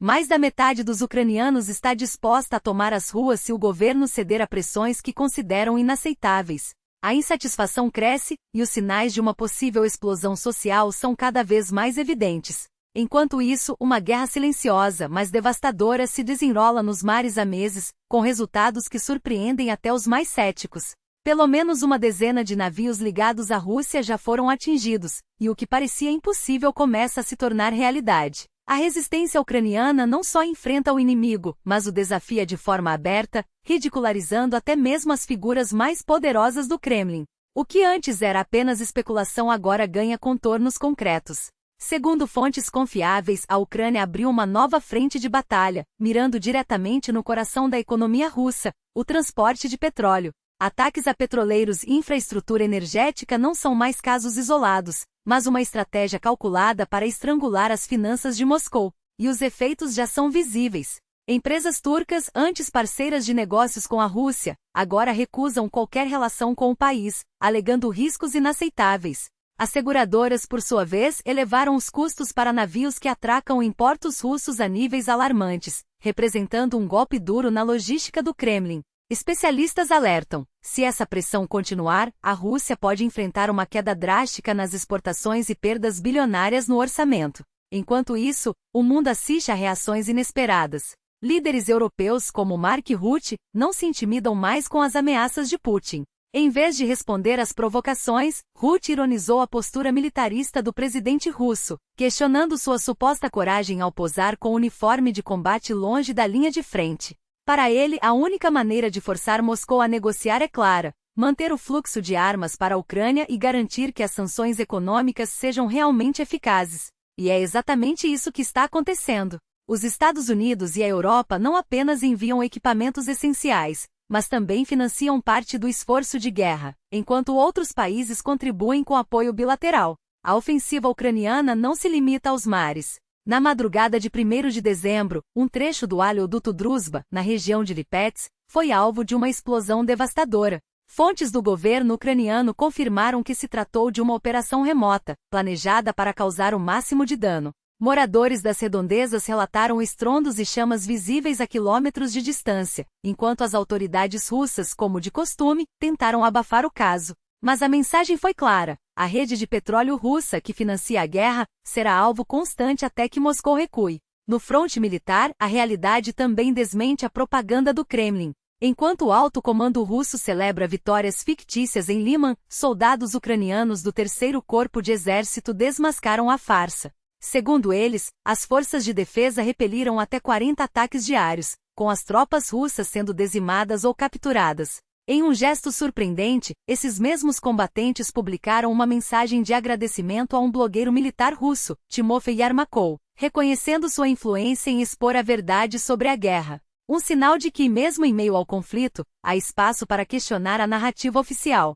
Mais da metade dos ucranianos está disposta a tomar as ruas se o governo ceder a pressões que consideram inaceitáveis. A insatisfação cresce, e os sinais de uma possível explosão social são cada vez mais evidentes. Enquanto isso, uma guerra silenciosa, mas devastadora se desenrola nos mares há meses, com resultados que surpreendem até os mais céticos. Pelo menos uma dezena de navios ligados à Rússia já foram atingidos, e o que parecia impossível começa a se tornar realidade. A resistência ucraniana não só enfrenta o inimigo, mas o desafia de forma aberta, ridicularizando até mesmo as figuras mais poderosas do Kremlin. O que antes era apenas especulação agora ganha contornos concretos. Segundo fontes confiáveis, a Ucrânia abriu uma nova frente de batalha, mirando diretamente no coração da economia russa, o transporte de petróleo. Ataques a petroleiros e infraestrutura energética não são mais casos isolados, mas uma estratégia calculada para estrangular as finanças de Moscou, e os efeitos já são visíveis. Empresas turcas, antes parceiras de negócios com a Rússia, agora recusam qualquer relação com o país, alegando riscos inaceitáveis. As seguradoras, por sua vez, elevaram os custos para navios que atracam em portos russos a níveis alarmantes, representando um golpe duro na logística do Kremlin. Especialistas alertam: se essa pressão continuar, a Rússia pode enfrentar uma queda drástica nas exportações e perdas bilionárias no orçamento. Enquanto isso, o mundo assiste a reações inesperadas. Líderes europeus como Mark Rutte não se intimidam mais com as ameaças de Putin. Em vez de responder às provocações, Rutte ironizou a postura militarista do presidente russo, questionando sua suposta coragem ao posar com uniforme de combate longe da linha de frente. Para ele, a única maneira de forçar Moscou a negociar é clara: manter o fluxo de armas para a Ucrânia e garantir que as sanções econômicas sejam realmente eficazes. E é exatamente isso que está acontecendo. Os Estados Unidos e a Europa não apenas enviam equipamentos essenciais, mas também financiam parte do esforço de guerra, enquanto outros países contribuem com apoio bilateral. A ofensiva ucraniana não se limita aos mares. Na madrugada de 1º de dezembro, um trecho do oleoduto Druzhba, na região de Lipetsk, foi alvo de uma explosão devastadora. Fontes do governo ucraniano confirmaram que se tratou de uma operação remota, planejada para causar o máximo de dano. Moradores das redondezas relataram estrondos e chamas visíveis a quilômetros de distância, enquanto as autoridades russas, como de costume, tentaram abafar o caso. Mas a mensagem foi clara: a rede de petróleo russa que financia a guerra será alvo constante até que Moscou recue. No fronte militar, a realidade também desmente a propaganda do Kremlin. Enquanto o alto comando russo celebra vitórias fictícias em Liman, soldados ucranianos do 3º Corpo de Exército desmascaram a farsa. Segundo eles, as forças de defesa repeliram até 40 ataques diários, com as tropas russas sendo dizimadas ou capturadas. Em um gesto surpreendente, esses mesmos combatentes publicaram uma mensagem de agradecimento a um blogueiro militar russo, Timofey Yermakov, reconhecendo sua influência em expor a verdade sobre a guerra. Um sinal de que, mesmo em meio ao conflito, há espaço para questionar a narrativa oficial.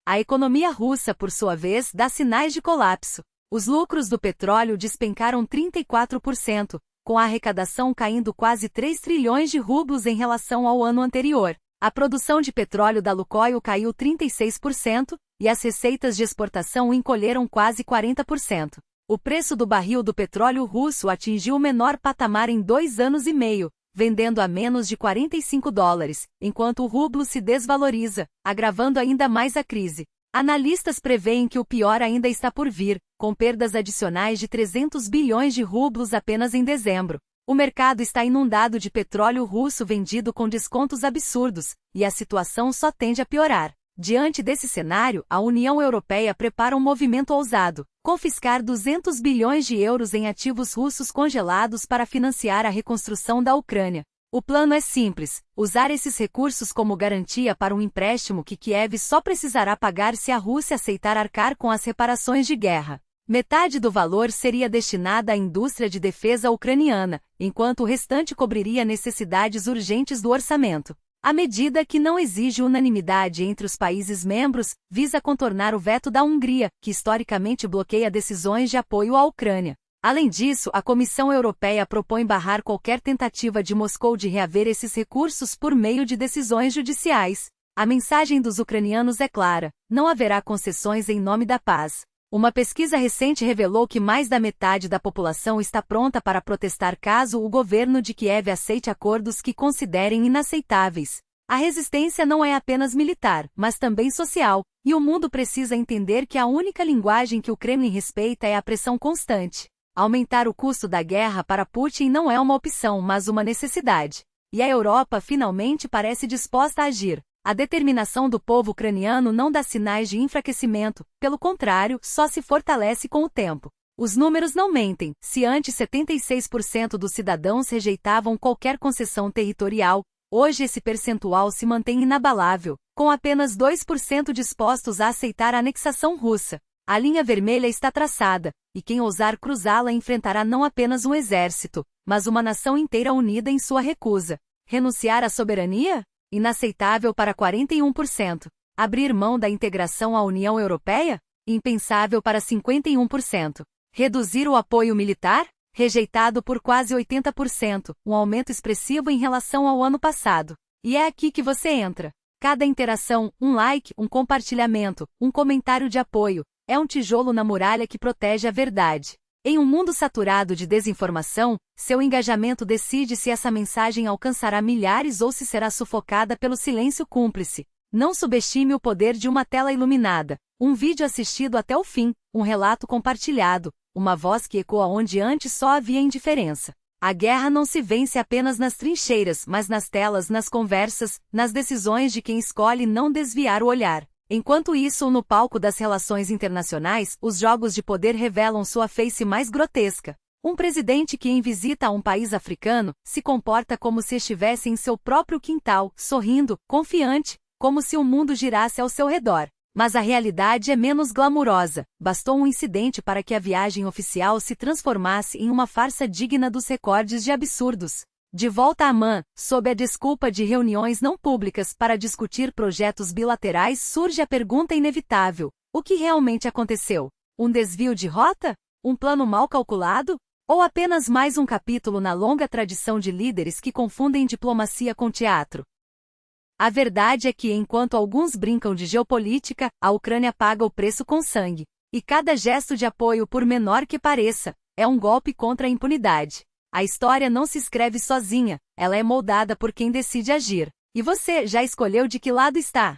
A economia russa, por sua vez, dá sinais de colapso. Os lucros do petróleo despencaram 34%, com a arrecadação caindo quase 3 trilhões de rublos em relação ao ano anterior. A produção de petróleo da Lukoil caiu 36%, e as receitas de exportação encolheram quase 40%. O preço do barril do petróleo russo atingiu o menor patamar em 2 anos e meio, vendendo a menos de $45, enquanto o rublo se desvaloriza, agravando ainda mais a crise. Analistas preveem que o pior ainda está por vir, com perdas adicionais de 300 bilhões de rublos apenas em dezembro. O mercado está inundado de petróleo russo vendido com descontos absurdos, e a situação só tende a piorar. Diante desse cenário, a União Europeia prepara um movimento ousado: confiscar 200 bilhões de euros em ativos russos congelados para financiar a reconstrução da Ucrânia. O plano é simples: usar esses recursos como garantia para um empréstimo que Kiev só precisará pagar se a Rússia aceitar arcar com as reparações de guerra. Metade do valor seria destinada à indústria de defesa ucraniana, enquanto o restante cobriria necessidades urgentes do orçamento. A medida, que não exige unanimidade entre os países membros, visa contornar o veto da Hungria, que historicamente bloqueia decisões de apoio à Ucrânia. Além disso, a Comissão Europeia propõe barrar qualquer tentativa de Moscou de reaver esses recursos por meio de decisões judiciais. A mensagem dos ucranianos é clara: não haverá concessões em nome da paz. Uma pesquisa recente revelou que mais da metade da população está pronta para protestar caso o governo de Kiev aceite acordos que considerem inaceitáveis. A resistência não é apenas militar, mas também social, e o mundo precisa entender que a única linguagem que o Kremlin respeita é a pressão constante. Aumentar o custo da guerra para Putin não é uma opção, mas uma necessidade. E a Europa finalmente parece disposta a agir. A determinação do povo ucraniano não dá sinais de enfraquecimento, pelo contrário, só se fortalece com o tempo. Os números não mentem. Se antes 76% dos cidadãos rejeitavam qualquer concessão territorial, hoje esse percentual se mantém inabalável, com apenas 2% dispostos a aceitar a anexação russa. A linha vermelha está traçada, e quem ousar cruzá-la enfrentará não apenas um exército, mas uma nação inteira unida em sua recusa. Renunciar à soberania? Inaceitável para 41%. Abrir mão da integração à União Europeia? Impensável para 51%. Reduzir o apoio militar? Rejeitado por quase 80%, um aumento expressivo em relação ao ano passado. E é aqui que você entra. Cada interação, um like, um compartilhamento, um comentário de apoio, é um tijolo na muralha que protege a verdade. Em um mundo saturado de desinformação, seu engajamento decide se essa mensagem alcançará milhares ou se será sufocada pelo silêncio cúmplice. Não subestime o poder de uma tela iluminada, um vídeo assistido até o fim, um relato compartilhado, uma voz que ecoa onde antes só havia indiferença. A guerra não se vence apenas nas trincheiras, mas nas telas, nas conversas, nas decisões de quem escolhe não desviar o olhar. Enquanto isso, no palco das relações internacionais, os jogos de poder revelam sua face mais grotesca. Um presidente que, em visita a um país africano, se comporta como se estivesse em seu próprio quintal, sorrindo, confiante, como se o mundo girasse ao seu redor. Mas a realidade é menos glamurosa. Bastou um incidente para que a viagem oficial se transformasse em uma farsa digna dos recordes de absurdos. De volta a Amman, sob a desculpa de reuniões não públicas para discutir projetos bilaterais, surge a pergunta inevitável: o que realmente aconteceu? Um desvio de rota? Um plano mal calculado? Ou apenas mais um capítulo na longa tradição de líderes que confundem diplomacia com teatro? A verdade é que, enquanto alguns brincam de geopolítica, a Ucrânia paga o preço com sangue. E cada gesto de apoio, por menor que pareça, é um golpe contra a impunidade. A história não se escreve sozinha, ela é moldada por quem decide agir. E você, já escolheu de que lado está?